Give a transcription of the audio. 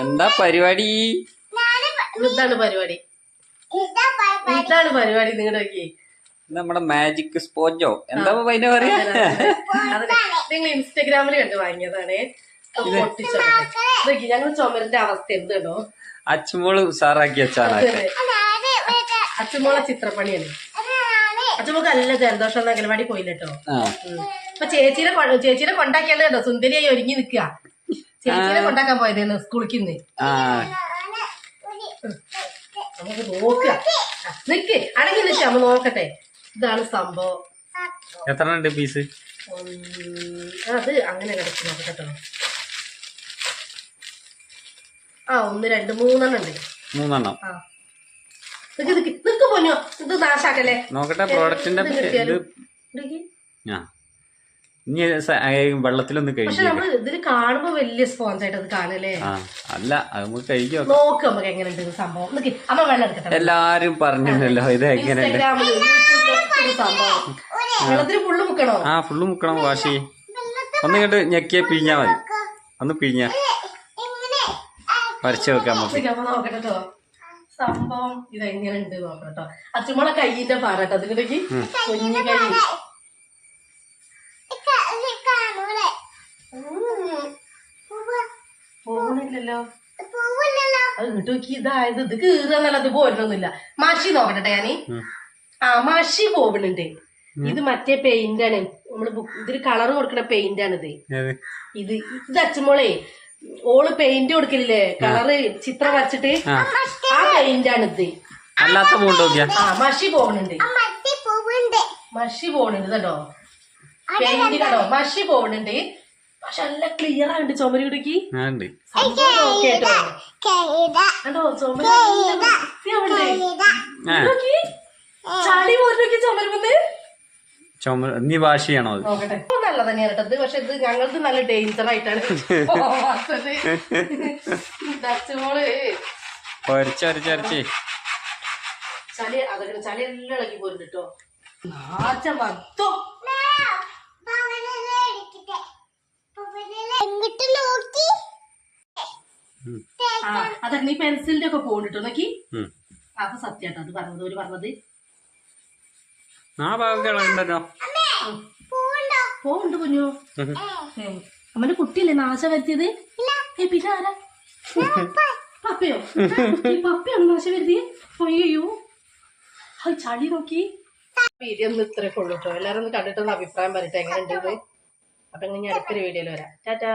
എന്താ പരിപാടി? ഇതാണ് പരിപാടി. നിങ്ങളുടെ നമ്മുടെ മാജിക് സ്പോഞ്ചോ എന്താ അതിനെ പറയാ? നിങ്ങൾ ഇൻസ്റ്റാഗ്രാമിൽ കണ്ട് വാങ്ങിയതാണ്. പൊട്ടിച്ചോട്ടെ. ഞങ്ങൾ ചുമരിന്റെ അവസ്ഥ എന്ത് കേട്ടോ. അച്ചുമോള് ഉഷാറാക്കി വെച്ചാണ്. അച്ചുമോളെ ചിത്രപ്പണിയാണ്. അച്ചുമോൾക്ക് നല്ല ജലദോഷം അംഗനവാടി പോയില്ലോ. അപ്പൊ ചേച്ചീനെ കൊണ്ടാക്കിയാണ് കേട്ടോ സുന്ദരിയായി ഒരുങ്ങി നിക്കുക. ചേച്ചീനെ കൊണ്ടാക്കാൻ പോയതായിരുന്നു സ്കൂളിൽ. നമുക്ക് നോക്കുക. നിക്ക് അടങ്ങി നിൽക്കുക. നമ്മ നോക്കട്ടെ. ഇതാണ് സംഭവം. എത്ര ഉണ്ട് പീസ്? അത് അങ്ങനെ കിടക്കും. നോക്കട്ടോ. 1 2 3 ഉണ്ട്. 3 നിക്ക് പോഞ്ഞോ. ഇത് നാശാക്കല്ലേ. നോക്കട്ടെ പ്രോഡക്റ്റിന്റെ വെള്ളത്തിലൊന്ന് പക്ഷെ നമ്മള് ഇതില് കാണുമ്പോ വലിയ സ്പോഞ്ച് ആയിട്ട് അത് കാണല്ലേ. അല്ല അത് നമുക്ക് കഴിക്കാം. നോക്ക് നമുക്ക് എങ്ങനെയുണ്ട് സംഭവം. അമ്മ വെള്ളം എടുക്കട്ടെ. എല്ലാരും പറഞ്ഞല്ലോ ഇത് എങ്ങനെയുണ്ട് സംഭവം. വെള്ളത്തിന് ഫുള്ള് മുക്കണോ? ഫുള്ള് മുക്കണം. വാശി ഒന്നിങ്ങോട്ട് ഞെക്കിയ പിഴിഞ്ഞാ മതി. ഒന്ന് പിഴിഞ്ഞ വരച്ച് വെക്കാം നമുക്ക്. നോക്കട്ടോ സംഭവം ഇതെങ്ങനെ ഉണ്ട് നോക്കട്ടോ. അച്ചുമോളെ കയ്യിന്റെ പാടട്ടോ. അതിനിടയ്ക്ക് കുഞ്ഞു കൈ പോണില്ലല്ലോ. അത് കിട്ടോക്കി. ഇതായത് ഇത് കീറുന്നല്ല. അത് പോരുന്നൊന്നുമില്ല. മഷി നോക്കട്ടെ ഞാന്. മഷി പോവണുണ്ട്. ഇത് മറ്റേ പെയിന്റ് ആണ്. നമ്മള് ഇതില് കളർ കൊടുക്കണ പെയിന്റ് ആണിത്. ഇത് അച്ചുമോളെ ഓള് പെയിന്റ് കൊടുക്കലില്ലേ കളറ് ചിത്രം വരച്ചിട്ട്. ആ പെയിന്റ് ആണിത്. മഷി പോവണുണ്ട്. മഷി പോവണുണ്ട് കേട്ടോ. പെയിന്റ് കേട്ടോ. മഷി പോവണുണ്ട്. പക്ഷെ നല്ല ക്ലിയർ ആണ്ട് ചുമര് കുടുക്കി. ചളി പോരൊക്കെ ചുമരുമ്പ്. നീ വാഷ് ചെയ്യണോ? നോക്കട്ടെ. നല്ല തന്നെയാണ് കേട്ടത്. പക്ഷെ ഇത് ഞങ്ങൾക്ക് നല്ല ഡേഞ്ചർ ആയിട്ടാണ്. ചളി അതൊക്കെ ചളി എല്ലാം ഇളകി പോരുന്നുണ്ട് കേട്ടോ. നാശം വത്തോ. അതെ നീ പെൻസിലിന്റെ ഒക്കെ പോണ്ടിട്ടോ നോക്കി. അത് സത്യാട്ടോ അത് പറഞ്ഞത്. ഒരു പറഞ്ഞത് പോണ്ട് കുഞ്ഞു. അമ്മന്റെ കുട്ടിയല്ലേ നാശം വരുത്തിയത്? പിന്നെ ആരാ? പപ്പയോ? പപ്പയാണ് നാശം വരുത്തിയത്? അയ്യോ ചളി നോക്കി. വീഡിയോ ഒന്നും ഇത്രയൊക്കെ ഉള്ളൂ കേട്ടോ. എല്ലാരും ഒന്ന് കണ്ടിട്ടൊന്ന് അഭിപ്രായം പറയട്ടെ എങ്ങനെ ഉണ്ടെന്ന്. അപ്പൊ ഞാൻ അടുത്തൊരു വീഡിയോയിൽ വരാം. ടാറ്റാ.